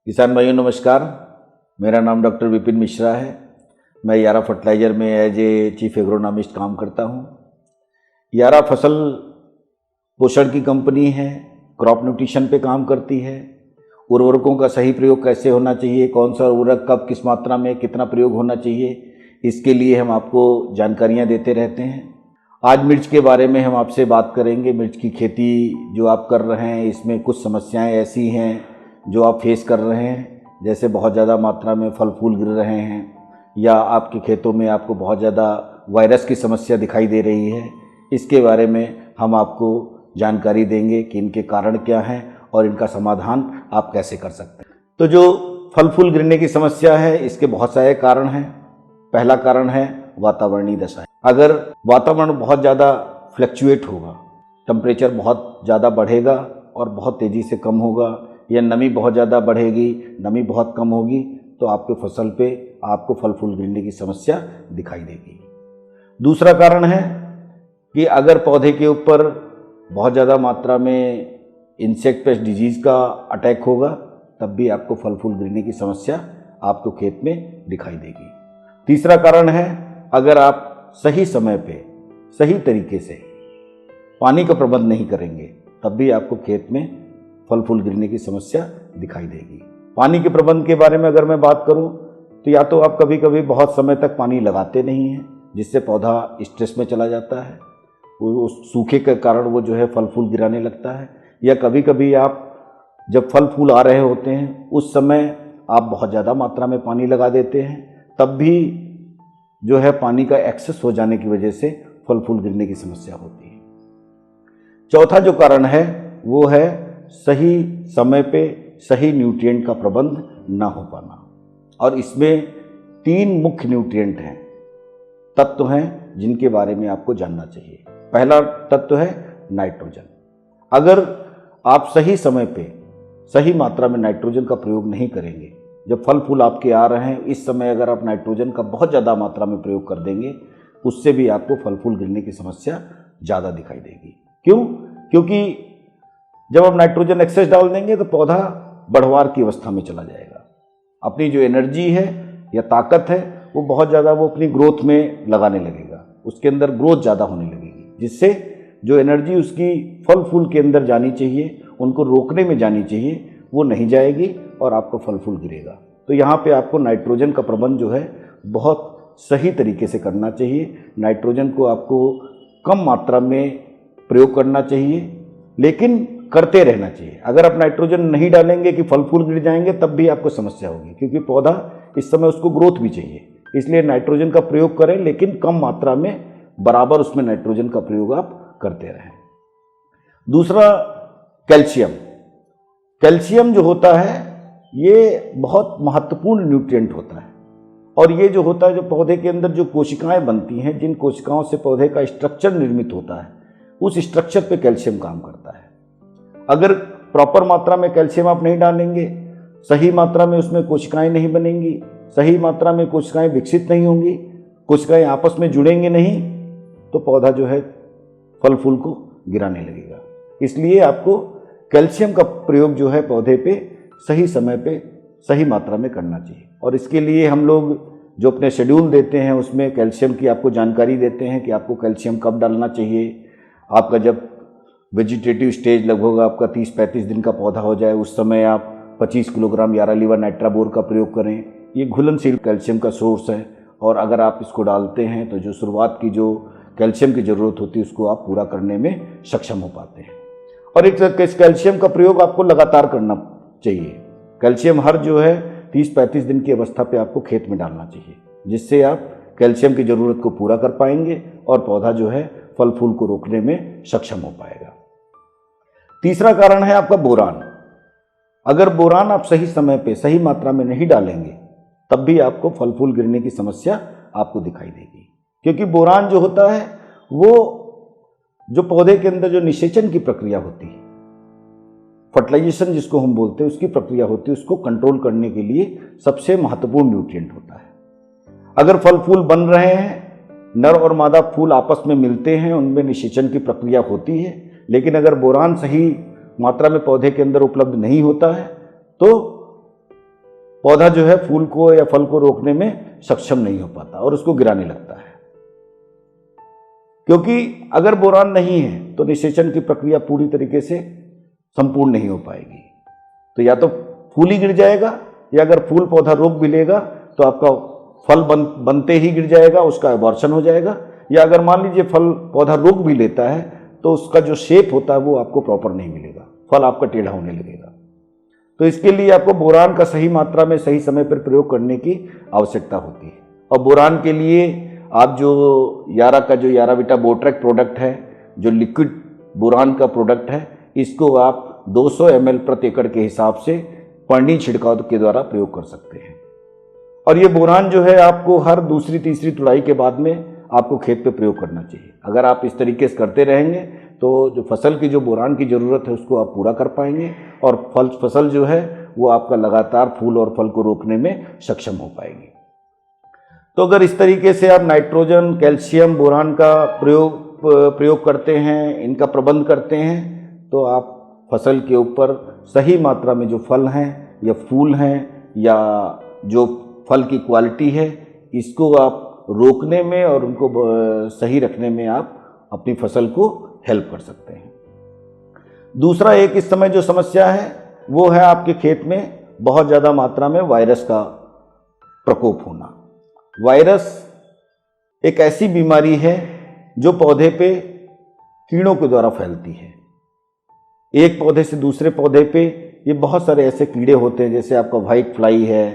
किसान भाइयों नमस्कार। मेरा नाम डॉक्टर विपिन मिश्रा है। मैं यारा फर्टिलाइज़र में एज ए चीफ एग्रोनॉमिस्ट काम करता हूँ। यारा फसल पोषण की कंपनी है, क्रॉप न्यूट्रिशन पे काम करती है। उर्वरकों का सही प्रयोग कैसे होना चाहिए, कौन सा उर्वरक कब किस मात्रा में कितना प्रयोग होना चाहिए, इसके लिए हम आपको जानकारियाँ देते रहते हैं। आज मिर्च के बारे में हम आपसे बात करेंगे। मिर्च की खेती जो आप कर रहे हैं, इसमें कुछ समस्याएं ऐसी हैं जो आप फेस कर रहे हैं, जैसे बहुत ज़्यादा मात्रा में फल फूल गिर रहे हैं या आपके खेतों में आपको बहुत ज़्यादा वायरस की समस्या दिखाई दे रही है। इसके बारे में हम आपको जानकारी देंगे कि इनके कारण क्या हैं और इनका समाधान आप कैसे कर सकते हैं। तो जो फल फूल गिरने की समस्या है, इसके बहुत सारे कारण हैं। पहला कारण है वातावरणीय दशा। अगर वातावरण बहुत ज़्यादा फ्लक्चुएट होगा, टेम्परेचर बहुत ज़्यादा बढ़ेगा और बहुत तेज़ी से कम होगा, या नमी बहुत ज़्यादा बढ़ेगी, नमी बहुत कम होगी, तो आपके फसल पे आपको फल फूल गिरने की समस्या दिखाई देगी। दूसरा कारण है कि अगर पौधे के ऊपर बहुत ज़्यादा मात्रा में इंसेक्ट पेस्ट डिजीज़ का अटैक होगा, तब भी आपको फल फूल गिरने की समस्या आपको खेत में दिखाई देगी। तीसरा कारण है, अगर आप सही समय पे सही तरीके से पानी का प्रबंध नहीं करेंगे, तब भी आपको खेत में फल फूल गिरने की समस्या दिखाई देगी। पानी के प्रबंध के बारे में अगर मैं बात करूं, तो या तो आप कभी कभी बहुत समय तक पानी लगाते नहीं हैं, जिससे पौधा स्ट्रेस में चला जाता है, वो सूखे के कारण वो जो है फल फूल गिराने लगता है। या कभी कभी आप जब फल फूल आ रहे होते हैं, उस समय आप बहुत ज़्यादा मात्रा में पानी लगा देते हैं, तब भी जो है पानी का एक्सेस हो जाने की वजह से फल फूल गिरने की समस्या होती है। चौथा जो कारण है वो है सही समय पे सही न्यूट्रिएंट का प्रबंध ना हो पाना। और इसमें 3 मुख्य न्यूट्रिएंट हैं, तत्व हैं, जिनके बारे में आपको जानना चाहिए। पहला तत्व है नाइट्रोजन। अगर आप सही समय पे सही मात्रा में नाइट्रोजन का प्रयोग नहीं करेंगे, जब फल फूल आपके आ रहे हैं, इस समय अगर आप नाइट्रोजन का बहुत ज़्यादा मात्रा में प्रयोग कर देंगे, उससे भी आपको फल फूल गिरने की समस्या ज़्यादा दिखाई देगी। क्यों? क्योंकि जब आप नाइट्रोजन एक्सेस डाल देंगे तो पौधा बढ़वार की अवस्था में चला जाएगा। अपनी जो एनर्जी है या ताकत है, वो बहुत ज़्यादा वो अपनी ग्रोथ में लगाने लगेगा, उसके अंदर ग्रोथ ज़्यादा होने लगेगी, जिससे जो एनर्जी उसकी फल फूल के अंदर जानी चाहिए, उनको रोकने में जानी चाहिए, वो नहीं जाएगी और आपको फल फूल गिरेगा। तो यहाँ पे आपको नाइट्रोजन का प्रबंध जो है बहुत सही तरीके से करना चाहिए। नाइट्रोजन को आपको कम मात्रा में प्रयोग करना चाहिए, लेकिन करते रहना चाहिए। अगर आप नाइट्रोजन नहीं डालेंगे कि फल फूल गिर जाएंगे, तब भी आपको समस्या होगी, क्योंकि पौधा इस समय उसको ग्रोथ भी चाहिए। इसलिए नाइट्रोजन का प्रयोग करें, लेकिन कम मात्रा में बराबर उसमें नाइट्रोजन का प्रयोग आप करते रहें। दूसरा कैल्शियम। कैल्शियम जो होता है, ये बहुत महत्वपूर्ण न्यूट्रिएंट होता है। और ये जो होता है, जो पौधे के अंदर जो कोशिकाएं बनती हैं, जिन कोशिकाओं से पौधे का स्ट्रक्चर निर्मित होता है, उस स्ट्रक्चर पे कैल्शियम काम करता है। अगर प्रॉपर मात्रा में कैल्शियम आप नहीं डालेंगे, सही मात्रा में उसमें कोशिकाएं नहीं बनेंगी, सही मात्रा में कोशिकाएं विकसित नहीं होंगी, कोशिकाएं आपस में जुड़ेंगे नहीं, तो पौधा जो है फल फूल को गिराने लगेगा। इसलिए आपको कैल्शियम का प्रयोग जो है पौधे पे सही समय पे सही मात्रा में करना चाहिए। और इसके लिए हम लोग जो अपने शेड्यूल देते हैं, उसमें कैल्शियम की आपको जानकारी देते हैं कि आपको कैल्शियम कब डालना चाहिए। आपका जब वेजिटेटिव स्टेज लगभग आपका 30-35 दिन का पौधा हो जाए, उस समय आप 25 किलोग्राम यारा लीवा नाइट्राबोर का प्रयोग करें। ये घुलनशील कैल्शियम का सोर्स है, और अगर आप इसको डालते हैं तो जो शुरुआत की जो कैल्शियम की ज़रूरत होती है, उसको आप पूरा करने में सक्षम हो पाते हैं। और एक कैल्शियम का प्रयोग आपको लगातार करना चाहिए। कैल्शियम हर जो है 30-35 दिन की अवस्था पे आपको खेत में डालना चाहिए, जिससे आप कैल्शियम की ज़रूरत को पूरा कर पाएंगे और पौधा जो है फल फूल को रोकने में सक्षम हो पाएगा। तीसरा कारण है आपका बोरान। अगर बोरान आप सही समय पे सही मात्रा में नहीं डालेंगे, तब भी आपको फल फूल गिरने की समस्या आपको दिखाई देगी। क्योंकि बोरान जो होता है, वो जो पौधे के अंदर जो निषेचन की प्रक्रिया होती है, फर्टिलाइजेशन जिसको हम बोलते हैं, उसकी प्रक्रिया होती है, उसको कंट्रोल करने के लिए सबसे महत्वपूर्ण न्यूट्रिएंट होता है। अगर फल फूल बन रहे हैं, नर और मादा फूल आपस में मिलते हैं, उनमें निषेचन की प्रक्रिया होती है, लेकिन अगर बोरान सही मात्रा में पौधे के अंदर उपलब्ध नहीं होता है, तो पौधा जो है फूल को या फल को रोकने में सक्षम नहीं हो पाता और उसको गिराने लगता है। क्योंकि अगर बोरान नहीं है तो निषेचन की प्रक्रिया पूरी तरीके से संपूर्ण नहीं हो पाएगी। तो या तो फूल ही गिर जाएगा, या अगर फूल पौधा रोक भी लेगा तो आपका फल बनते ही गिर जाएगा, उसका एबॉर्शन हो जाएगा। या अगर मान लीजिए फल पौधा रोक भी लेता है तो उसका जो शेप होता है वो आपको प्रॉपर नहीं मिलेगा, फल आपका टेढ़ा होने लगेगा। तो इसके लिए आपको बोरान का सही मात्रा में सही समय पर प्रयोग करने की आवश्यकता होती है। और बोरान के लिए आप जो यारा का जो याराविटा बोट्रैक प्रोडक्ट है, जो लिक्विड बोरान का प्रोडक्ट है, इसको आप 200 ml प्रति एकड़ के हिसाब से पानी छिड़काव के द्वारा प्रयोग कर सकते हैं। और ये बोरान जो है आपको हर दूसरी तीसरी तुड़ाई के बाद में आपको खेत पे प्रयोग करना चाहिए। अगर आप इस तरीके से करते रहेंगे तो जो फसल की जो बोरान की ज़रूरत है उसको आप पूरा कर पाएंगे और फसल जो है वो आपका लगातार फूल और फल को रोकने में सक्षम हो पाएगी। तो अगर इस तरीके से आप नाइट्रोजन, कैल्शियम, बोरान का प्रयोग करते हैं, इनका प्रबंध करते हैं, तो आप फसल के ऊपर सही मात्रा में जो फल हैं या फूल हैं या जो फल की क्वालिटी है, इसको आप रोकने में और उनको सही रखने में आप अपनी फसल को हेल्प कर सकते हैं। दूसरा एक इस समय जो समस्या है वो है आपके खेत में बहुत ज़्यादा मात्रा में वायरस का प्रकोप होना। वायरस एक ऐसी बीमारी है जो पौधे पे कीड़ों के द्वारा फैलती है। एक पौधे से दूसरे पौधे पे ये बहुत सारे ऐसे कीड़े होते हैं, जैसे आपका व्हाइट फ्लाई है,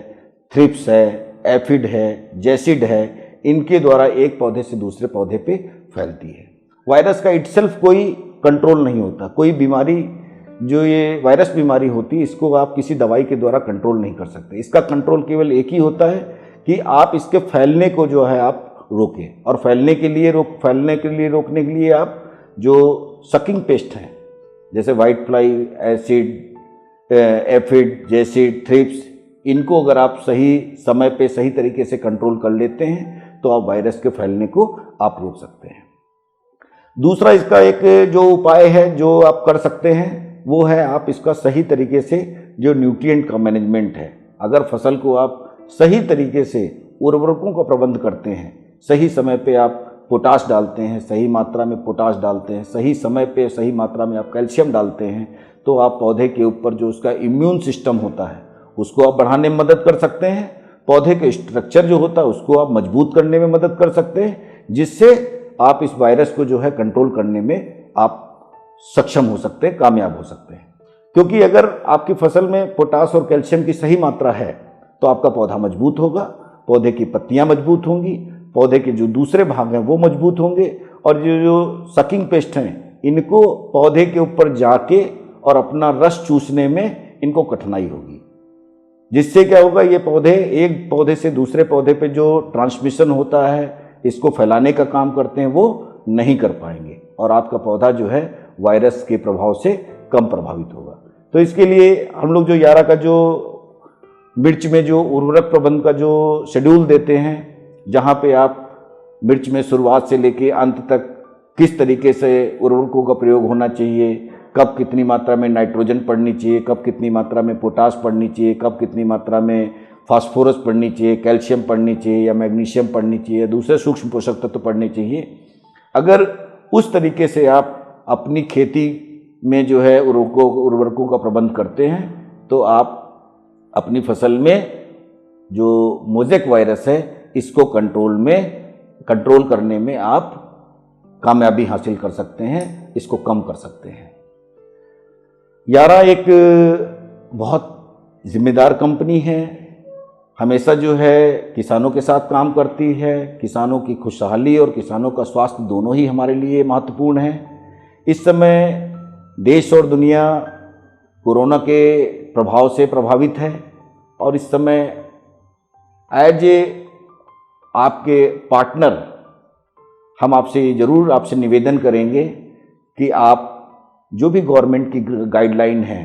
थ्रिप्स है, एफिड है, जैसिड है, इनके द्वारा एक पौधे से दूसरे पौधे पे फैलती है। वायरस का इटसेल्फ कोई कंट्रोल नहीं होता। कोई बीमारी जो ये वायरस बीमारी होती है, इसको आप किसी दवाई के द्वारा कंट्रोल नहीं कर सकते। इसका कंट्रोल केवल एक ही होता है कि आप इसके फैलने को जो है आप रोकें। और फैलने के लिए रोकने के लिए आप जो सकिंग पेस्ट हैं, जैसे white fly, aphid, jassid, thrips, इनको अगर आप सही समय पे सही तरीके से कंट्रोल कर लेते हैं तो आप वायरस के फैलने को आप रोक सकते हैं। दूसरा इसका एक जो उपाय है जो आप कर सकते हैं वो है आप इसका सही तरीके से जो न्यूट्रिएंट का मैनेजमेंट है, अगर फसल को आप सही तरीके से उर्वरकों का प्रबंध करते हैं, सही समय पे आप पोटाश डालते हैं, सही मात्रा में पोटाश डालते हैं, सही समय पे सही मात्रा में आप कैल्शियम डालते हैं, तो आप पौधे के ऊपर जो उसका इम्यून सिस्टम होता है उसको आप बढ़ाने में मदद कर सकते हैं। पौधे के स्ट्रक्चर जो होता है उसको आप मजबूत करने में मदद कर सकते हैं, जिससे आप इस वायरस को जो है कंट्रोल करने में आप सक्षम हो सकते हैं, कामयाब हो सकते हैं। क्योंकि अगर आपकी फसल में पोटाश और कैल्शियम की सही मात्रा है तो आपका पौधा मजबूत होगा, पौधे की पत्तियां मजबूत होंगी, पौधे के जो दूसरे भाग हैं वो मजबूत होंगे, और जो सकिंग पेस्ट हैं इनको पौधे के ऊपर जाके और अपना रस चूसने में इनको कठिनाई होगी, जिससे क्या होगा, ये पौधे एक पौधे से दूसरे पौधे पे जो ट्रांसमिशन होता है, इसको फैलाने का काम करते हैं, वो नहीं कर पाएंगे और आपका पौधा जो है वायरस के प्रभाव से कम प्रभावित होगा। तो इसके लिए हम लोग जो यारा का जो मिर्च में जो उर्वरक प्रबंध का जो शेड्यूल देते हैं, जहाँ पे आप मिर्च में शुरुआत से लेके अंत तक किस तरीके से उर्वरकों का प्रयोग होना चाहिए, कब कितनी मात्रा में नाइट्रोजन पड़नी चाहिए, कब कितनी मात्रा में पोटाश पड़नी चाहिए, कब कितनी मात्रा में फास्फोरस पड़नी चाहिए, कैल्शियम पड़नी चाहिए या मैग्नीशियम पड़नी चाहिए, दूसरे सूक्ष्म पोषक तत्व पड़ने चाहिए। अगर उस तरीके से आप अपनी खेती में जो है उर्वरकों का प्रबंध करते हैं तो आप अपनी फसल में जो मोज़ेक वायरस है इसको कंट्रोल करने में आप कामयाबी हासिल कर सकते हैं, इसको कम कर सकते हैं। यारा एक बहुत जिम्मेदार कंपनी है, हमेशा जो है किसानों के साथ काम करती है। किसानों की खुशहाली और किसानों का स्वास्थ्य दोनों ही हमारे लिए महत्वपूर्ण है। इस समय देश और दुनिया कोरोना के प्रभाव से प्रभावित है और इस समय एज ए आपके पार्टनर हम आपसे निवेदन करेंगे कि आप जो भी गवर्नमेंट की गाइडलाइन है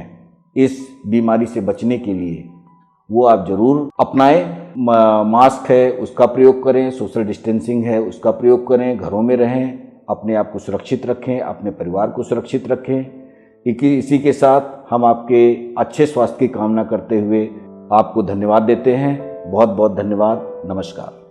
इस बीमारी से बचने के लिए वो आप ज़रूर अपनाएं। मास्क है उसका प्रयोग करें, सोशल डिस्टेंसिंग है उसका प्रयोग करें, घरों में रहें, अपने आप को सुरक्षित रखें, अपने परिवार को सुरक्षित रखें। इसी के साथ हम आपके अच्छे स्वास्थ्य की कामना करते हुए आपको धन्यवाद देते हैं। बहुत बहुत धन्यवाद। नमस्कार।